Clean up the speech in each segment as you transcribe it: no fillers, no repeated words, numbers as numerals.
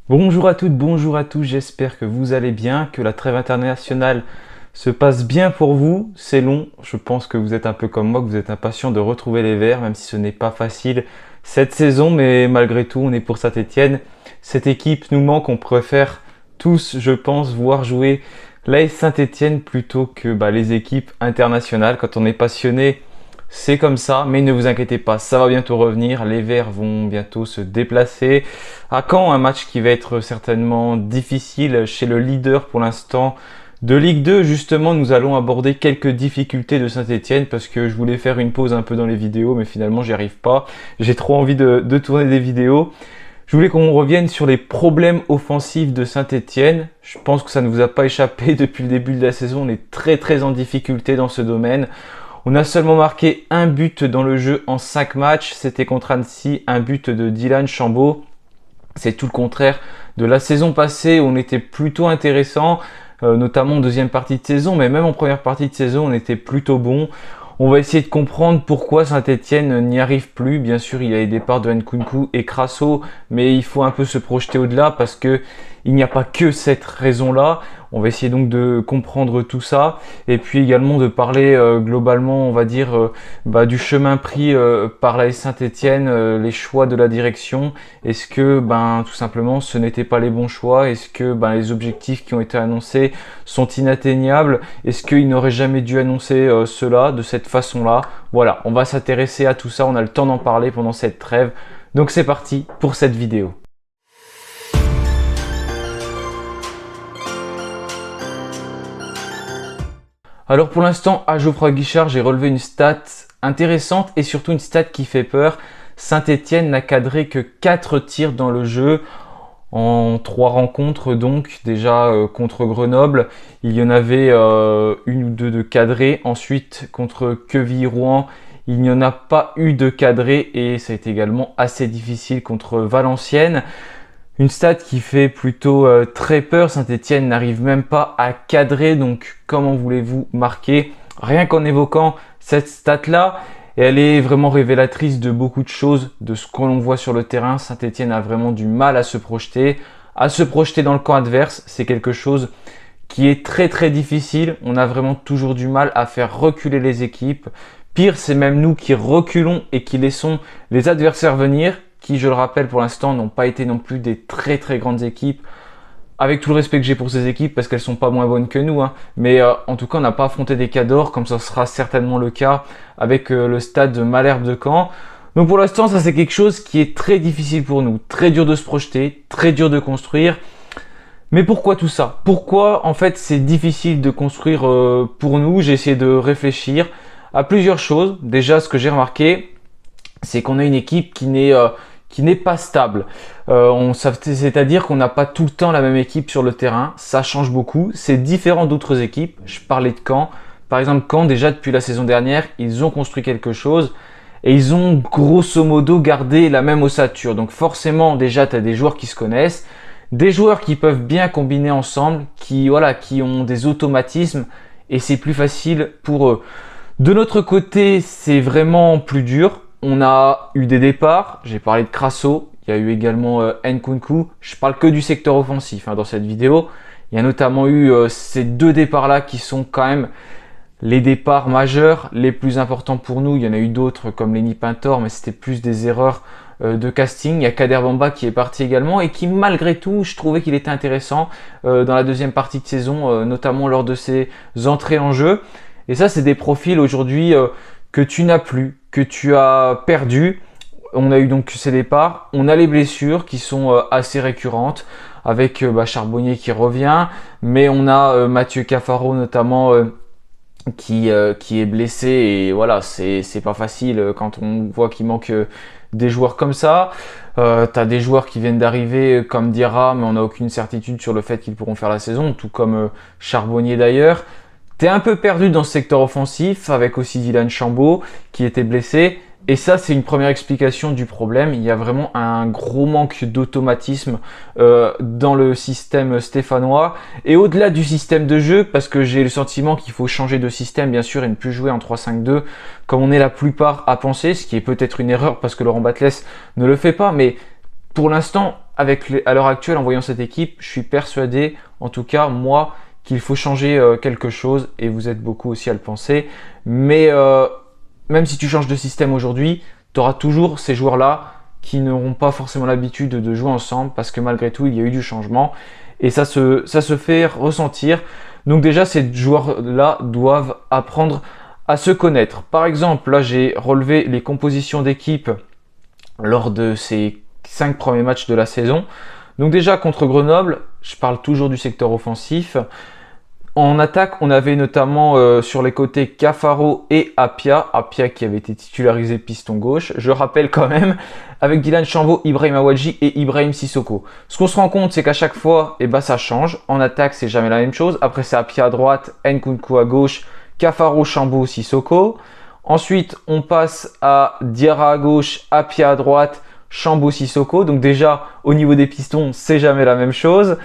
Bonjour à toutes, bonjour à tous, j'espère que vous allez bien, que la trêve internationale se passe bien pour vous. C'est long, je pense que vous êtes un peu comme moi, que vous êtes impatient de retrouver les Verts, même si ce n'est pas facile cette saison, mais malgré tout, on est pour Saint-Étienne. Cette équipe nous manque, on préfère tous, je pense, voir jouer l'AS Saint-Étienne plutôt que les équipes internationales. Quand on est passionné, c'est comme ça, mais ne vous inquiétez pas, ça va bientôt revenir. Les Verts vont bientôt se déplacer à Caen, un match qui va être certainement difficile chez le leader pour l'instant de Ligue 2. Justement, nous allons aborder quelques difficultés de Saint-Étienne parce que je voulais faire une pause un peu dans les vidéos, mais finalement j'y arrive pas. J'ai trop envie de tourner des vidéos. Je voulais qu'on revienne sur les problèmes offensifs de Saint-Étienne. Je pense que ça ne vous a pas échappé depuis le début de la saison. On est très en difficulté dans ce domaine. On a seulement marqué un but dans le jeu en 5 matchs. C'était contre Annecy, un but de Dylan Chambaud. C'est tout le contraire de la saison passée où on était plutôt intéressant, notamment en deuxième partie de saison, mais même en première partie de saison, on était plutôt bon. On va essayer de comprendre pourquoi Saint-Étienne n'y arrive plus. Bien sûr, il y a les départs de Nkunku et Crasso, mais il faut un peu se projeter au-delà parce que il n'y a pas que cette raison-là. On va essayer donc de comprendre tout ça et puis également de parler globalement, on va dire, du chemin pris par la Saint-Étienne, les choix de la direction. Est-ce que tout simplement ce n'était pas les bons choix? Est-ce que les objectifs qui ont été annoncés sont inatteignables? Est-ce qu'ils n'auraient jamais dû annoncer cela de cette façon-là? Voilà, on va s'intéresser à tout ça, on a le temps d'en parler pendant cette trêve. Donc c'est parti pour cette vidéo. Alors pour l'instant, à Geoffroy Guichard, j'ai relevé une stat intéressante et surtout une stat qui fait peur. Saint-Étienne n'a cadré que 4 tirs dans le jeu en 3 rencontres, donc déjà contre Grenoble. Il y en avait une ou deux de cadrés. Ensuite, contre Quevilly-Rouen, il n'y en a pas eu de cadrés et ça a été également assez difficile contre Valenciennes. Une stat qui fait plutôt très peur. Saint-Étienne n'arrive même pas à cadrer, donc comment voulez-vous marquer? Rien qu'en évoquant cette stat-là, et elle est vraiment révélatrice de beaucoup de choses, de ce que l'on voit sur le terrain. Saint-Étienne a vraiment du mal à se projeter dans le camp adverse. C'est quelque chose qui est très difficile. On a vraiment toujours du mal à faire reculer les équipes. Pire, c'est même nous qui reculons et qui laissons les adversaires venir, qui, je le rappelle, pour l'instant, n'ont pas été non plus des très grandes équipes. Avec tout le respect que j'ai pour ces équipes, parce qu'elles sont pas moins bonnes que nous, hein. Mais en tout cas, on n'a pas affronté des cadors, comme ça sera certainement le cas avec le stade de Malherbe de Caen. Donc pour l'instant, ça c'est quelque chose qui est très difficile pour nous, très dur de se projeter, très dur de construire. Mais pourquoi tout ça? Pourquoi en fait c'est difficile de construire pour nous? J'ai essayé de réfléchir à plusieurs choses. Déjà, ce que j'ai remarqué, c'est qu'on a une équipe qui n'est pas stable. C'est-à-dire qu'on n'a pas tout le temps la même équipe sur le terrain. Ça change beaucoup. C'est différent d'autres équipes. Je parlais de Caen. Par exemple, Caen, déjà depuis la saison dernière, ils ont construit quelque chose et ils ont grosso modo gardé la même ossature. Donc forcément, déjà, tu as des joueurs qui se connaissent, des joueurs qui peuvent bien combiner ensemble, qui ont des automatismes et c'est plus facile pour eux. De notre côté, c'est vraiment plus dur. On a eu des départs, j'ai parlé de Crasso, il y a eu également Nkunku. Je parle que du secteur offensif dans cette vidéo. Il y a notamment eu ces deux départs-là qui sont quand même les départs majeurs, les plus importants pour nous. Il y en a eu d'autres comme Lenny Pintor, mais c'était plus des erreurs de casting. Il y a Kader Bamba qui est parti également et qui, malgré tout, je trouvais qu'il était intéressant dans la deuxième partie de saison, notamment lors de ses entrées en jeu. Et ça, c'est des profils aujourd'hui que tu n'as plus, que tu as perdu. On a eu donc ces départs. On a les blessures qui sont assez récurrentes avec Charbonnier qui revient. Mais on a Mathieu Cafaro notamment qui est blessé. Et voilà, c'est pas facile quand on voit qu'il manque des joueurs comme ça. T'as des joueurs qui viennent d'arriver comme Diarra, mais on n'a aucune certitude sur le fait qu'ils pourront faire la saison. Tout comme Charbonnier d'ailleurs. T'es un peu perdu dans ce secteur offensif avec aussi Dylan Chambaud qui était blessé. Et ça, c'est une première explication du problème. Il y a vraiment un gros manque d'automatisme dans le système stéphanois. Et au-delà du système de jeu, parce que j'ai le sentiment qu'il faut changer de système, bien sûr, et ne plus jouer en 3-5-2 comme on est la plupart à penser, ce qui est peut-être une erreur parce que Laurent Batles ne le fait pas. Mais pour l'instant, à l'heure actuelle, en voyant cette équipe, je suis persuadé, en tout cas moi, qu'il faut changer quelque chose, et vous êtes beaucoup aussi à le penser. Mais même si tu changes de système aujourd'hui, tu auras toujours ces joueurs-là qui n'auront pas forcément l'habitude de jouer ensemble, parce que malgré tout, il y a eu du changement, et ça se fait ressentir. Donc déjà, ces joueurs-là doivent apprendre à se connaître. Par exemple, là, j'ai relevé les compositions d'équipe lors de ces 5 premiers matchs de la saison. Donc déjà, contre Grenoble, je parle toujours du secteur offensif. En attaque, on avait notamment sur les côtés Cafaro et Apia. Apia qui avait été titularisé piston gauche. Je rappelle quand même, avec Dylan Chambaud, Ibrahim Awadji et Ibrahim Sissoko. Ce qu'on se rend compte, c'est qu'à chaque fois, ça change. En attaque, c'est jamais la même chose. Après, c'est Apia à droite, Nkunku à gauche, Cafaro, Chambaud, Sissoko. Ensuite, on passe à Diarra à gauche, Apia à droite, Chambaud, Sissoko. Donc déjà, au niveau des pistons, c'est jamais la même chose.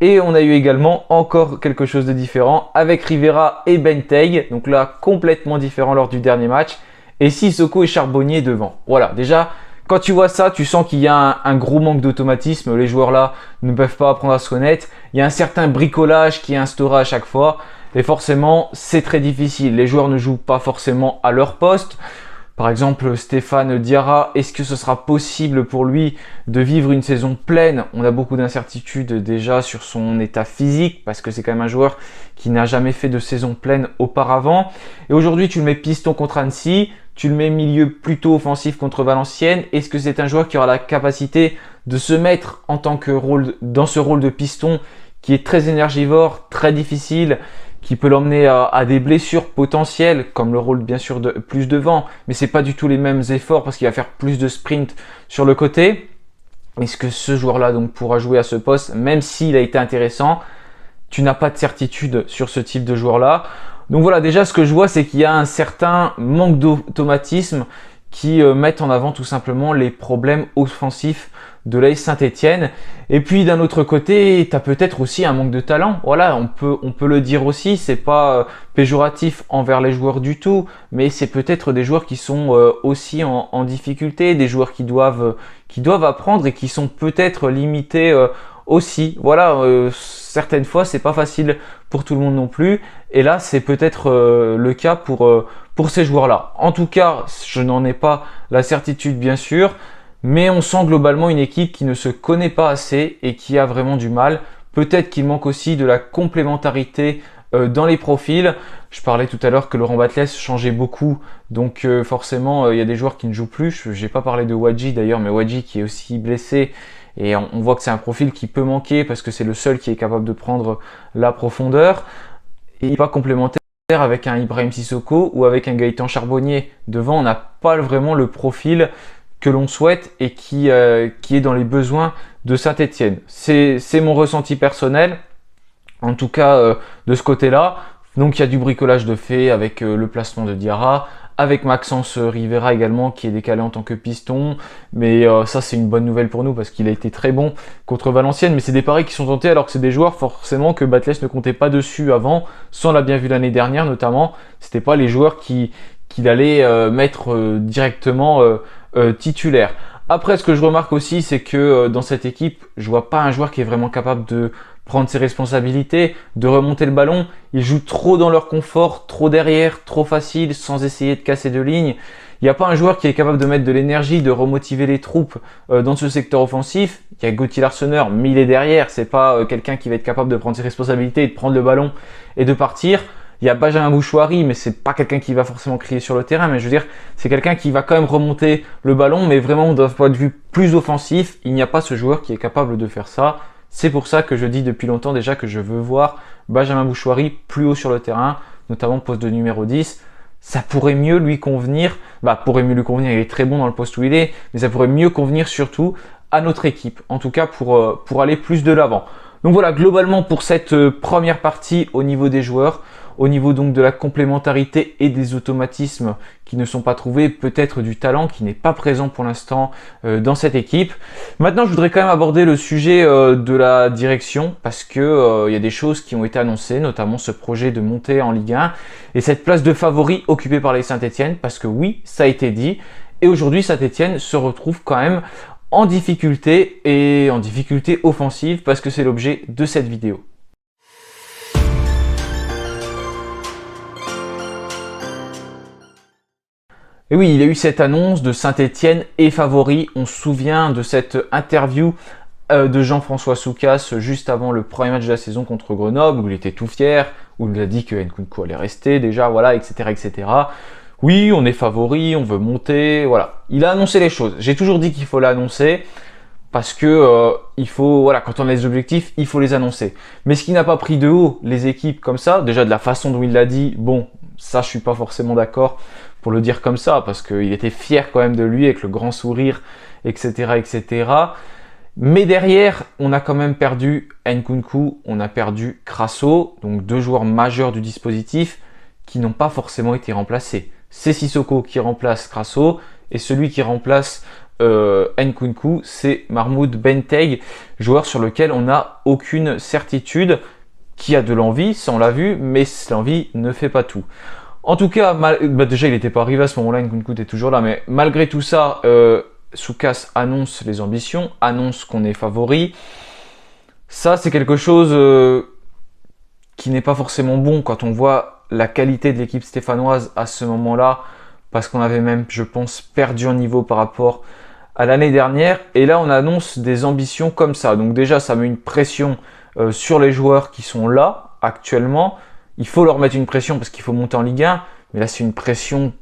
Et on a eu également encore quelque chose de différent avec Rivera et Benteg. Donc là, complètement différent lors du dernier match. Et Sissoko et Charbonnier devant. Voilà, déjà, quand tu vois ça, tu sens qu'il y a un gros manque d'automatisme. Les joueurs là ne peuvent pas apprendre à se connaître. Il y a un certain bricolage qui est instauré à chaque fois. Et forcément, c'est très difficile. Les joueurs ne jouent pas forcément à leur poste. Par exemple, Stéphane Diarra, est-ce que ce sera possible pour lui de vivre une saison pleine? On a beaucoup d'incertitudes déjà sur son état physique parce que c'est quand même un joueur qui n'a jamais fait de saison pleine auparavant. Et aujourd'hui, tu le mets piston contre Annecy, tu le mets milieu plutôt offensif contre Valenciennes. Est-ce que c'est un joueur qui aura la capacité de se mettre en tant que dans ce rôle de piston qui est très énergivore, très difficile, qui peut l'emmener à des blessures potentielles, comme le rôle bien sûr de plus devant, mais c'est pas du tout les mêmes efforts parce qu'il va faire plus de sprint sur le côté. Est-ce que ce joueur-là donc pourra jouer à ce poste, même s'il a été intéressant? Tu n'as pas de certitude sur ce type de joueur-là. Donc voilà, déjà ce que je vois, c'est qu'il y a un certain manque d'automatisme qui mettent en avant tout simplement les problèmes offensifs de l'AS Saint-Etienne. Et puis d'un autre côté, tu as peut-être aussi un manque de talent. Voilà, on peut le dire aussi, c'est pas péjoratif envers les joueurs du tout, mais c'est peut-être des joueurs qui sont aussi en difficulté, des joueurs qui doivent apprendre et qui sont peut-être limités aussi. Voilà, certaines fois, c'est pas facile pour tout le monde non plus. Et là, c'est peut-être le cas pour ces joueurs-là. En tout cas, je n'en ai pas la certitude, bien sûr. Mais on sent globalement une équipe qui ne se connaît pas assez et qui a vraiment du mal. Peut-être qu'il manque aussi de la complémentarité dans les profils. Je parlais tout à l'heure que Laurent Batles changeait beaucoup. Donc forcément, il y a des joueurs qui ne jouent plus. Je n'ai pas parlé de Wadji d'ailleurs, mais Wadji qui est aussi blessé. Et on voit que c'est un profil qui peut manquer parce que c'est le seul qui est capable de prendre la profondeur. Et il n'est pas complémentaire avec un Ibrahim Sissoko ou avec un Gaëtan Charbonnier. Devant, on n'a pas vraiment le profil que l'on souhaite et qui est dans les besoins de Saint-Etienne. C'est mon ressenti personnel, en tout cas de ce côté-là. Donc il y a du bricolage de fait avec le placement de Diarra, avec Maxence Rivera également qui est décalé en tant que piston. Mais ça c'est une bonne nouvelle pour nous parce qu'il a été très bon contre Valenciennes. Mais c'est des paris qui sont tentés alors que c'est des joueurs forcément que Batles ne comptait pas dessus avant. Ça on l'a bien vu l'année dernière notamment. C'était pas les joueurs qu'il allait mettre directement titulaire. Après, ce que je remarque aussi, c'est que dans cette équipe, je vois pas un joueur qui est vraiment capable de prendre ses responsabilités, de remonter le ballon. Ils jouent trop dans leur confort, trop derrière, trop facile, sans essayer de casser de ligne. Il n'y a pas un joueur qui est capable de mettre de l'énergie, de remotiver les troupes dans ce secteur offensif. Il y a Gauthier Larsonneur, mais il est derrière. C'est pas quelqu'un qui va être capable de prendre ses responsabilités, de prendre le ballon et de partir. Il y a Benjamin Bouchouari, mais c'est pas quelqu'un qui va forcément crier sur le terrain, mais je veux dire, c'est quelqu'un qui va quand même remonter le ballon, mais vraiment d'un point de vue plus offensif, il n'y a pas ce joueur qui est capable de faire ça. C'est pour ça que je dis depuis longtemps déjà que je veux voir Benjamin Bouchouari plus haut sur le terrain, notamment poste de numéro 10. Ça pourrait mieux lui convenir, il est très bon dans le poste où il est, mais ça pourrait mieux convenir surtout à notre équipe, en tout cas pour aller plus de l'avant. Donc voilà, globalement pour cette première partie au niveau des joueurs, au niveau donc de la complémentarité et des automatismes qui ne sont pas trouvés, peut-être du talent qui n'est pas présent pour l'instant dans cette équipe. Maintenant, je voudrais quand même aborder le sujet de la direction parce que il y a des choses qui ont été annoncées, notamment ce projet de montée en Ligue 1 et cette place de favori occupée par les Saint-Etienne parce que oui, ça a été dit. Et aujourd'hui, Saint-Etienne se retrouve quand même en difficulté et en difficulté offensive parce que c'est l'objet de cette vidéo. Et oui, il y a eu cette annonce de Saint-Étienne est favori. On se souvient de cette interview de Jean-François Soucas juste avant le premier match de la saison contre Grenoble, où il était tout fier, où il a dit que Nkunku allait rester déjà, voilà, etc., etc. Oui, on est favori, on veut monter, voilà. Il a annoncé les choses. J'ai toujours dit qu'il faut l'annoncer parce que il faut, voilà, quand on a les objectifs, il faut les annoncer. Mais ce qui n'a pas pris de haut les équipes comme ça, déjà de la façon dont il l'a dit, bon, ça je suis pas forcément d'accord pour le dire comme ça, parce qu'il était fier quand même de lui avec le grand sourire, etc., etc. Mais derrière, on a quand même perdu Nkunku, on a perdu Crasso, donc deux joueurs majeurs du dispositif qui n'ont pas forcément été remplacés. C'est Sissoko qui remplace Crasso et celui qui remplace Nkunku, c'est Mahmoud Benteg, joueur sur lequel on n'a aucune certitude, qui a de l'envie, ça on l'a vu, mais l'envie ne fait pas tout. En tout cas, déjà il n'était pas arrivé à ce moment-là, Nkunku était toujours là, mais malgré tout ça, Soucas annonce les ambitions, annonce qu'on est favori. Ça, c'est quelque chose qui n'est pas forcément bon quand on voit la qualité de l'équipe stéphanoise à ce moment-là, parce qu'on avait même, je pense, perdu en niveau par rapport à l'année dernière. Et là, on annonce des ambitions comme ça. Donc déjà, ça met une pression sur les joueurs qui sont là actuellement. Il faut leur mettre une pression parce qu'il faut monter en Ligue 1. Mais là, c'est une pression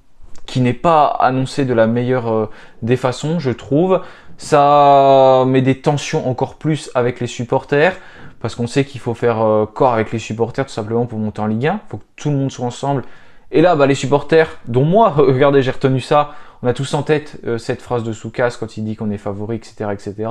qui n'est pas annoncée de la meilleure des façons, je trouve. Ça met des tensions encore plus avec les supporters. Parce qu'on sait qu'il faut faire corps avec les supporters tout simplement pour monter en Ligue 1. Il faut que tout le monde soit ensemble. Et là, les supporters, dont moi, regardez, j'ai retenu ça. On a tous en tête cette phrase de Soucas quand il dit qu'on est favori, etc., etc.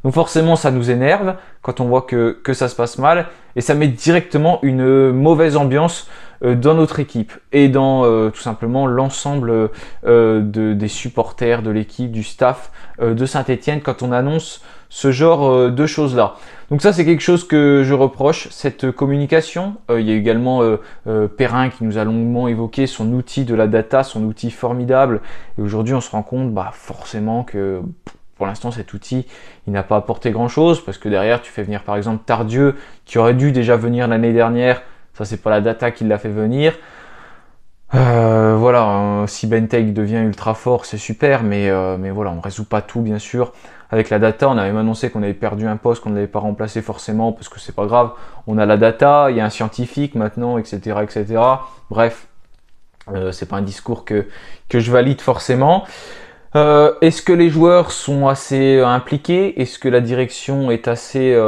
Donc forcément, ça nous énerve quand on voit que ça se passe mal. Et ça met directement une mauvaise ambiance dans notre équipe et dans tout simplement l'ensemble des supporters, de l'équipe, du staff de Saint-Étienne quand on annonce ce genre de choses-là. Donc ça, c'est quelque chose que je reproche, cette communication. Il y a également Perrin qui nous a longuement évoqué son outil de la data, son outil formidable. Et aujourd'hui, on se rend compte forcément que pour l'instant, cet outil, il n'a pas apporté grand-chose parce que derrière, tu fais venir par exemple Tardieu qui aurait dû déjà venir l'année dernière. Ça, c'est pas la data qui l'a fait venir. Voilà, si Benteg devient ultra fort, c'est super, mais voilà, on ne résout pas tout, bien sûr. Avec la data, on avait même annoncé qu'on avait perdu un poste, qu'on ne l'avait pas remplacé forcément, parce que c'est pas grave. On a la data, il y a un scientifique maintenant, etc., etc. Bref, c'est pas un discours que je valide forcément. Est-ce que les joueurs sont assez impliqués? Est-ce que la direction est assez,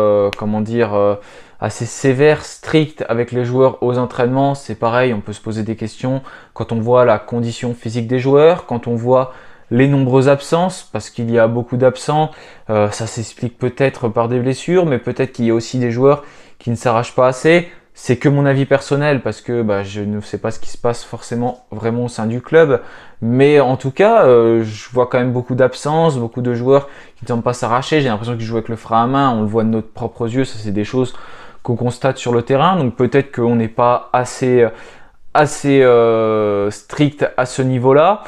assez sévère, stricte avec les joueurs aux entraînements? C'est pareil, on peut se poser des questions quand on voit la condition physique des joueurs, quand on voit les nombreuses absences, parce qu'il y a beaucoup d'absents. Ça s'explique peut-être par des blessures, mais peut-être qu'il y a aussi des joueurs qui ne s'arrachent pas assez. C'est que mon avis personnel parce que je ne sais pas ce qui se passe forcément vraiment au sein du club. Mais en tout cas, je vois quand même beaucoup d'absences, beaucoup de joueurs qui ne semblent pas s'arracher. J'ai l'impression qu'ils jouent avec le frein à main, on le voit de notre propres yeux. Ça, c'est des choses qu'on constate sur le terrain. Donc peut-être qu'on n'est pas assez strict à ce niveau-là.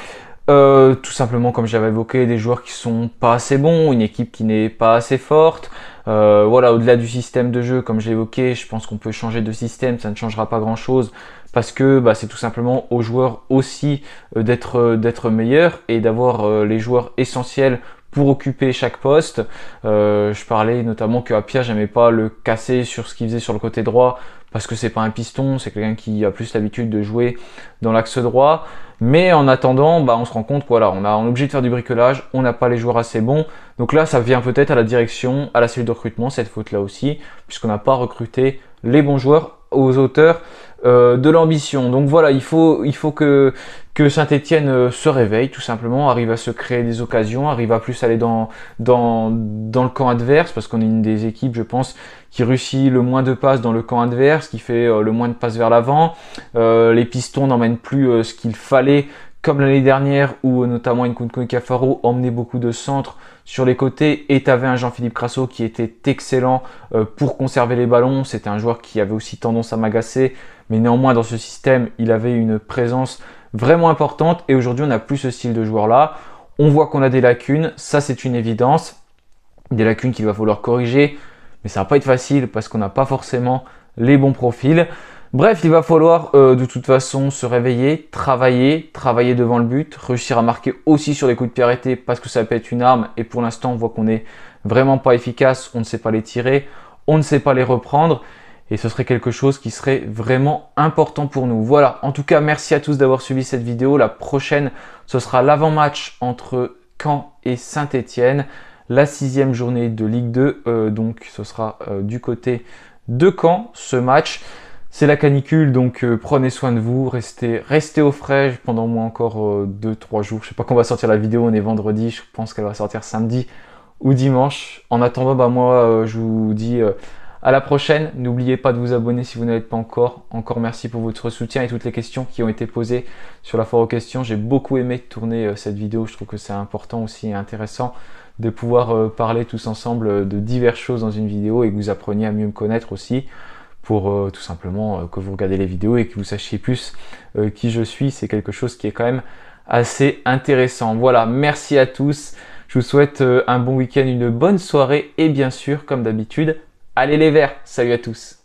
Tout simplement, comme j'avais évoqué, des joueurs qui sont pas assez bons, une équipe qui n'est pas assez forte. Voilà, au-delà du système de jeu, comme j'ai évoqué, je pense qu'on peut changer de système, ça ne changera pas grand-chose parce que c'est tout simplement aux joueurs aussi d'être meilleurs et d'avoir les joueurs essentiels pour occuper chaque poste. Je parlais notamment que Apia, j'aimais pas le casser sur ce qu'il faisait sur le côté droit parce que c'est pas un piston, c'est quelqu'un qui a plus l'habitude de jouer dans l'axe droit. Mais en attendant, on se rend compte qu'on est obligé de faire du bricolage, on n'a pas les joueurs assez bons. Donc là, ça vient peut-être à la direction, à la cellule de recrutement, cette faute-là aussi, puisqu'on n'a pas recruté les bons joueurs aux hauteurs de l'ambition. Donc voilà, il faut que Saint-Étienne se réveille, tout simplement, arrive à se créer des occasions, arrive à plus aller dans le camp adverse, parce qu'on est une des équipes, je pense, qui réussit le moins de passes dans le camp adverse, qui fait le moins de passes vers l'avant. Les pistons n'emmènent plus ce qu'il fallait, comme l'année dernière, où notamment Nkunku et Cafaro emmenaient beaucoup de centres sur les côtés, et tu avais un Jean-Philippe Crasso qui était excellent pour conserver les ballons. C'était un joueur qui avait aussi tendance à m'agacer, mais néanmoins dans ce système, il avait une présence vraiment importante, et aujourd'hui on n'a plus ce style de joueur-là. On voit qu'on a des lacunes, ça c'est une évidence. Des lacunes qu'il va falloir corriger, mais ça va pas être facile parce qu'on n'a pas forcément les bons profils. Bref, il va falloir de toute façon se réveiller, travailler devant le but, réussir à marquer aussi sur les coups de pied arrêtés parce que ça peut être une arme et pour l'instant on voit qu'on n'est vraiment pas efficace, on ne sait pas les tirer, on ne sait pas les reprendre et ce serait quelque chose qui serait vraiment important pour nous. Voilà, en tout cas merci à tous d'avoir suivi cette vidéo. La prochaine, ce sera l'avant-match entre Caen et Saint-Étienne, la 6e journée de Ligue 2, donc ce sera du côté de Caen ce match. C'est la canicule, donc prenez soin de vous, restez au frais pendant au moins encore 2-3 jours. Je sais pas quand on va sortir la vidéo, on est vendredi, je pense qu'elle va sortir samedi ou dimanche. En attendant, bah moi je vous dis à la prochaine. N'oubliez pas de vous abonner si vous n'êtes pas encore. Encore merci pour votre soutien et toutes les questions qui ont été posées sur la foire aux questions. J'ai beaucoup aimé tourner cette vidéo, je trouve que c'est important aussi et intéressant de pouvoir parler tous ensemble de diverses choses dans une vidéo et que vous appreniez à mieux me connaître aussi. Pour tout simplement que vous regardez les vidéos et que vous sachiez plus qui je suis. C'est quelque chose qui est quand même assez intéressant. Voilà, merci à tous. Je vous souhaite un bon week-end, une bonne soirée et bien sûr, comme d'habitude, allez les Verts. Salut à tous.